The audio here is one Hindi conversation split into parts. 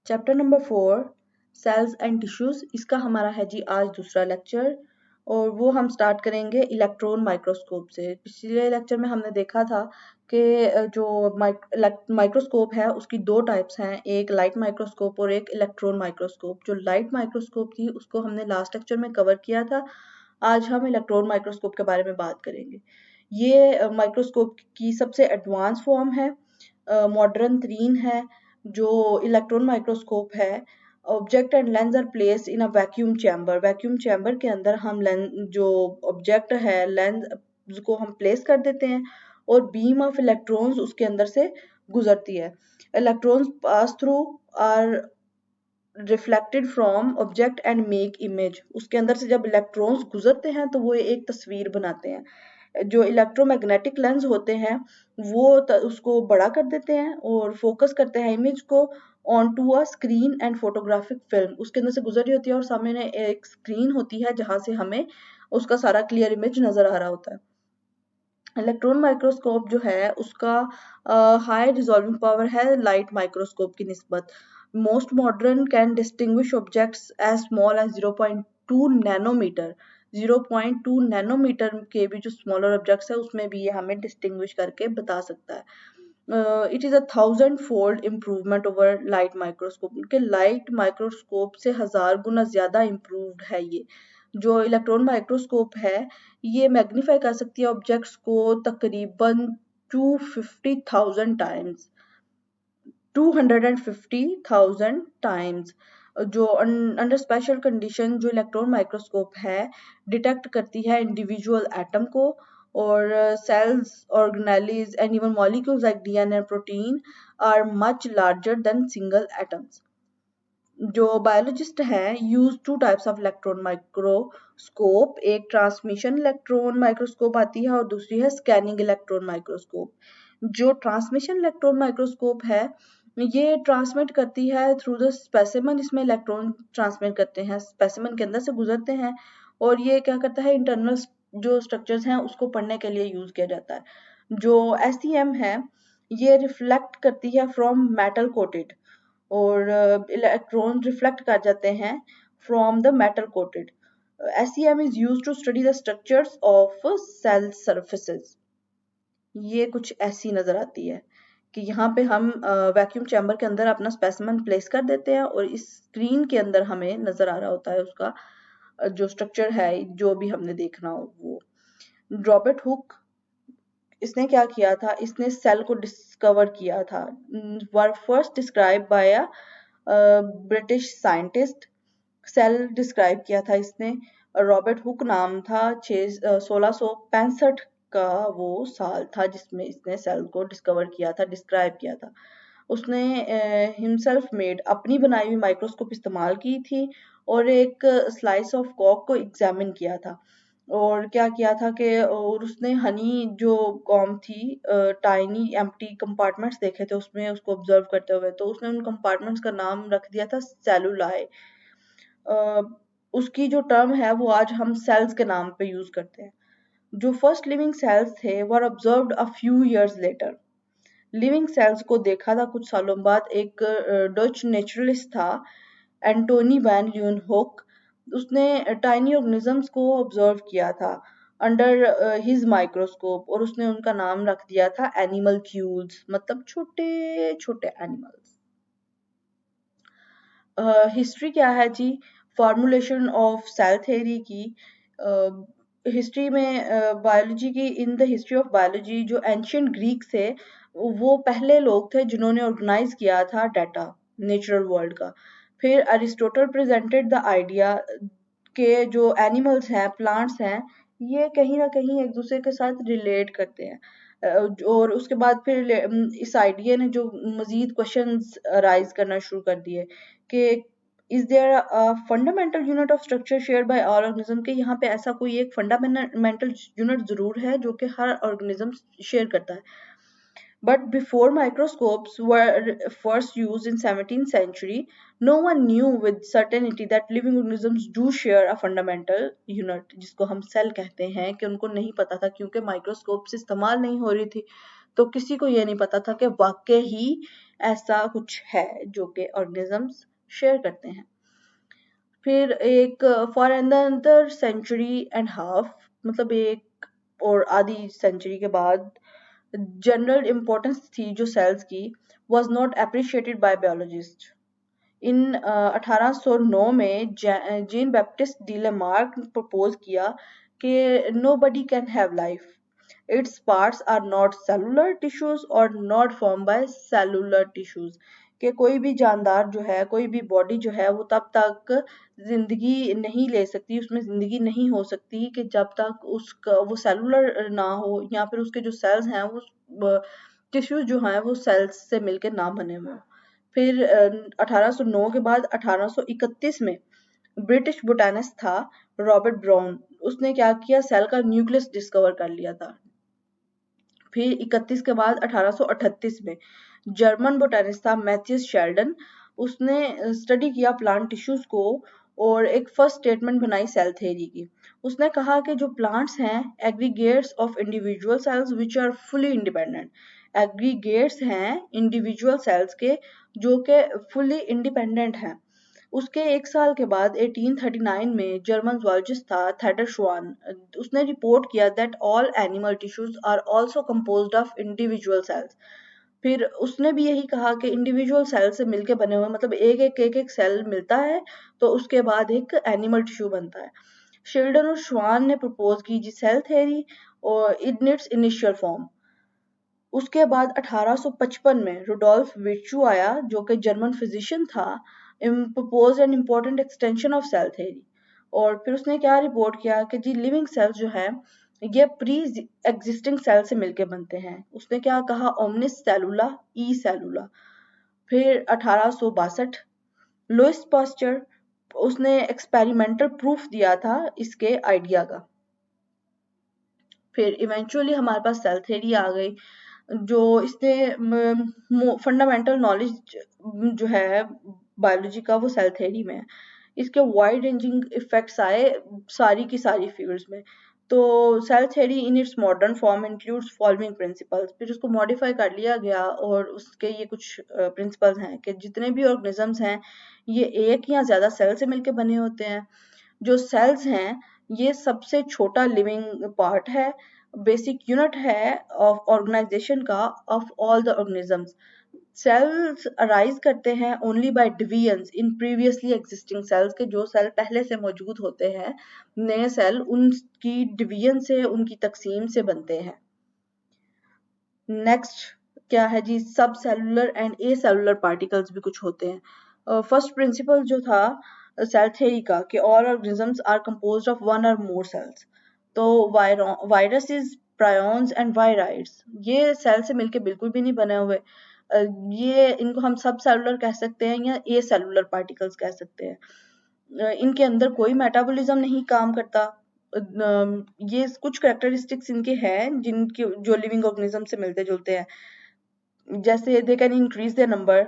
Chapter number 4 cells and tissues. इसका हमारा है जी आज दूसरा लेक्चर और वो हम स्टार्ट करेंगे इलेक्ट्रॉन माइक्रोस्कोप से। पिछले लेक्चर में हमने देखा था कि जो माइक्रोस्कोप है उसकी दो टाइप्स हैं, एक लाइट माइक्रोस्कोप और एक इलेक्ट्रॉन माइक्रोस्कोप। जो लाइट माइक्रोस्कोप थी उसको हमने लास्ट लेक्चर में कवर किया था। आज हम इलेक्ट्रॉन माइक्रोस्कोप के बारे में बात करेंगे। ये माइक्रोस्कोप की सबसे एडवांस फॉर्म है, मॉडर्न तरीन है। जो इलेक्ट्रॉन माइक्रोस्कोप है, object and lens are placed in a vacuum chamber. Vacuum chamber के अंदर हम जो ऑब्जेक्ट है लेंस को हम प्लेस कर देते हैं और बीम ऑफ इलेक्ट्रॉन्स उसके अंदर से गुजरती है। Electrons pass through are reflected from object and make image. उसके अंदर से जब इलेक्ट्रॉन्स गुजरते हैं तो वो एक तस्वीर बनाते हैं। जो इलेक्ट्रोमैग्नेटिक लेंस होते हैं वो उसको बड़ा कर देते हैं और फोकस करते हैं इमेज को on to a screen and photographic film. उसके अंदर से गुजर रही होती है और सामने एक स्क्रीन होती है जहां से हमें उसका सारा क्लियर इमेज नजर आ रहा होता है। इलेक्ट्रॉन माइक्रोस्कोप जो है उसका हाई रिजॉल्विंग पावर है लाइट माइक्रोस्कोप की निस्बत। Most modern can distinguish objects as small as 0.2 nanometre. 0.2 nanometre के भी जो स्मॉलर ऑब्जेक्ट्स है उसमें भी ये हमें डिस्टिंग्विश करके बता सकता है। It is a 1000-fold improvement over light microscope. उनके लाइट माइक्रोस्कोप से 1000 गुना ज्यादा इम्प्रूव्ड है ये। जो इलेक्ट्रॉन माइक्रोस्कोप है ये मैग्नीफाई कर सकती है ऑब्जेक्ट्स को तकरीबन 250,000 टाइम्स। 250,000 टाइम्स। जो अंडर स्पेशल कंडीशन जो इलेक्ट्रॉन माइक्रोस्कोप है डिटेक्ट करती है इंडिविजुअल एटम को और cells, organelles and even molecules like DNA protein are much larger than single atoms. जो बायोलॉजिस्ट हैं use two types of electron microscope. एक ट्रांसमिशन इलेक्ट्रॉन माइक्रोस्कोप आती है और दूसरी है स्कैनिंग इलेक्ट्रॉन माइक्रोस्कोप। जो ट्रांसमिशन इलेक्ट्रॉन माइक्रोस्कोप है ये ट्रांसमिट करती है थ्रू द स्पेसिमन। इसमें इलेक्ट्रॉन ट्रांसमिट करते हैं, स्पेसिमन के अंदर से गुजरते हैं और ये क्या करता है इंटरनल जो स्ट्रक्चर्स हैं उसको पढ़ने के लिए यूज किया जाता है। जो SEM है ये रिफ्लेक्ट करती है फ्रॉम मेटल कोटेड और इलेक्ट्रॉन रिफ्लेक्ट कर जाते हैं from the metal coated. SEM is used to study the structures of cell surfaces। ये कुछ ऐसी नजर आती है कि यहाँ पे हम वैक्यूम चैम्बर के अंदर अपना स्पेसिमन प्लेस कर देते हैं और इस स्क्रीन के अंदर हमें नजर आ रहा होता है उसका जो स्ट्रक्चर है जो भी हमने देखना हो वो। रॉबर्ट हुक इसने क्या किया था, इसने सेल को डिस्कवर किया था। Were first describe by a British scientist. Cell describe किया था इसने, रॉबर्ट हुक नाम था। 1665 का वो साल था जिसमें इसने सेल को डिस्कवर किया था, डिस्क्राइब किया था। उसने हिमसेल्फ मेड अपनी बनाई हुई माइक्रोस्कोप इस्तेमाल की थी और एक स्लाइस ऑफ कॉक को एग्जामिन किया था। और क्या किया था कि और उसने हनी जो कॉम थी टाइनी एम्प्टी कंपार्टमेंट्स देखे थे उसमें उसको ऑब्जर्व करते हुए, तो उसने उन कंपार्टमेंट्स का नाम रख दिया था सेलुलाई। उसकी जो टर्म है वो आज हम सेल्स के नाम पे यूज करते हैं। जो फर्स्ट लिविंग सेल्स थे वर observed a few years later. Living cells को देखा था कुछ सालों बाद एक डच नेचुरलिस्ट था एंटोनी वैन ल्यूनहोक। उसने टाइनी ऑर्गेनिजम्स को ऑब्जर्व किया था अंडर हिज माइक्रोस्कोप और उसने उनका नाम रख दिया था एनिमल क्यूल्स, मतलब छोटे छोटे एनिमल्स। हिस्ट्री क्या है जी, फॉर्मुलेशन ऑफ सेल थ्योरी की। हिस्ट्री में बायोलॉजी की, in the history of biology जो एंशियंट ग्रीक्स थे वो पहले लोग थे जिन्होंने ऑर्गेनाइज किया था डाटा नेचुरल वर्ल्ड का। फिर अरिस्टोटल प्रेजेंटेड द आइडिया के जो एनिमल्स हैं, प्लांट्स हैं, ये कहीं ना कहीं एक दूसरे के साथ रिलेट करते हैं। और उसके बाद फिर इस आइडिया ने जो मजीद क्वेश्चंस राइज करना शुरू कर दिए कि is there a fundamental unit of structure share by all organism, के यहाँ पे ऐसा कोई एक फंडामेंटल यूनिट जरूर है जो कि हर ऑर्गेनिज्म शेयर करता है। But before microscopes were first used in 17th century, no one knew with certainty that living organisms do share a fundamental unit, जिसको हम सेल कहते हैं, कि उनको नहीं पता था क्योंकि माइक्रोस्कोप से इस्तेमाल नहीं हो रही थी, तो किसी को ये नहीं पता था कि वाकई ही ऐसा कुछ है जो कि ऑर्गेनिजम्स शेयर करते हैं। फिर एक for another century and half, मतलब एक और आधी सेंचुरी के बाद जनरल इम्पोर्टेंस थी जो सेल्स की was not appreciated by biologists. इन 1809 में जीन बैप्टिस्ट डी लेमार्क ने प्रपोज किया कि nobody can have life. Its parts are not cellular tissues or not formed by cellular tissues. कि कोई भी जानदार जो है, कोई भी बॉडी जो है, वो तब तक जिंदगी नहीं ले सकती, उसमें जिंदगी नहीं हो सकती कि जब तक उसका वो सेलुलर ना हो, या फिर उसके जो सेल्स हैं वो टिश्यूज जो हैं वो सेल्स से मिलकर ना बने हुए। फिर 1809 के बाद 1831 में ब्रिटिश बोटानिस्ट था रॉबर्ट ब्राउन, उसने क्या किया, सेल का न्यूक्लियस डिस्कवर कर लिया था। फिर 31 के बाद 1838 में जर्मन बोटानिस्ट था मैथ्यूस शेल्डन, उसने स्टडी किया प्लांट टिश्यूज को और एक फर्स्ट स्टेटमेंट बनाई सेल थ्योरी की। उसने कहा कि जो प्लांट्स हैं aggregates of individual cells which are fully independent, aggregates हैं इंडिविजुअल सेल्स के जो कि फुली इंडिपेंडेंट हैं। उसके एक साल के बाद 1839 में जर्मन जूलॉजिस्ट था थेडर श्वान, उसने रिपोर्ट किया that all animal tissues are also composed of individual cells. फिर उसने भी यही कहा कि इंडिविजुअल सेल से मिलके बने हुए, मतलब एक सेल मिलता है तो उसके बाद एक एनिमल टिश्यू बनता है। शिल्डन और श्वान ने प्रपोज की जी सेल थ्योरी और इन इट्स इनिशियल फॉर्म। उसके बाद 1855 में रुडोल्फ विर्चू आया जो कि जर्मन फिजिशियन था, propose an important extension of cell theory. और फिर उसने क्या रिपोर्ट किया कि जी लिविंग सेल्स जो है ये प्री एग्जिस्टिंग सेल से मिलके बनते हैं। उसने क्या कहा, ओमनिस सेलुला ई सेलुला। फिर 1862 लुइस पास्चर, उसने एक्सपेरिमेंटल प्रूफ दिया था इसके आइडिया का। फिर इवेंचुअली हमारे पास सेल थ्योरी आ गई जो इसने फंडामेंटल नॉलेज जो है बायोलॉजी का वो सेल थ्योरी में है। इसके वाइड रेंजिंग इफेक्ट्स आए सारी की सारी फील्ड्स में। तो cell theory in its modern form includes following principles, फिर उसको मॉडिफाई कर लिया गया और उसके ये कुछ प्रिंसिपल्स हैं कि जितने भी ऑर्गेनिजम्स हैं ये एक या ज्यादा सेल से मिलकर बने होते हैं। जो सेल्स हैं ये सबसे छोटा लिविंग पार्ट है, बेसिक यूनिट है ऑफ ऑर्गेनाइजेशन का of all the organisms. Cells arise करते हैं only by divisions in previously existing cells, के जो सेल पहले से मौजूद होते हैं, नए सेल उनकी डिवीजन से, उनकी तकसीम से बनते हैं। नेक्स्ट क्या है जी, सब cellular and A cellular particles भी कुछ होते हैं। फर्स्ट प्रिंसिपल जो था सेल थ्योरी का कि all organisms are composed of one or more cells. तो वायरसेस, प्रायोन्स एंड वायराइड्स ये सेल से मिलके बिल्कुल भी नहीं बने हुए। ये इनको हम सब सेलुलर कह सकते हैं या ए सेलुलर पार्टिकल्स कह सकते हैं। इनके अंदर कोई मेटाबॉलिज्म नहीं काम करता। ये कुछ कैरेक्टरिस्टिक्स इनके हैं जिनके जो लिविंग ऑर्गेनिज्म से मिलते जुलते हैं, जैसे they can increase their number,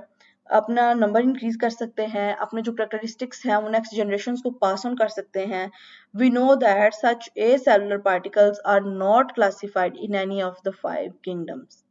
अपना नंबर इंक्रीज कर सकते हैं, अपने जो कैरेक्टरिस्टिक्स हैं वो नेक्स्ट जनरेशन को पास ऑन कर सकते हैं। We know that such a cellular particles are not classified in any of the 5 kingdoms.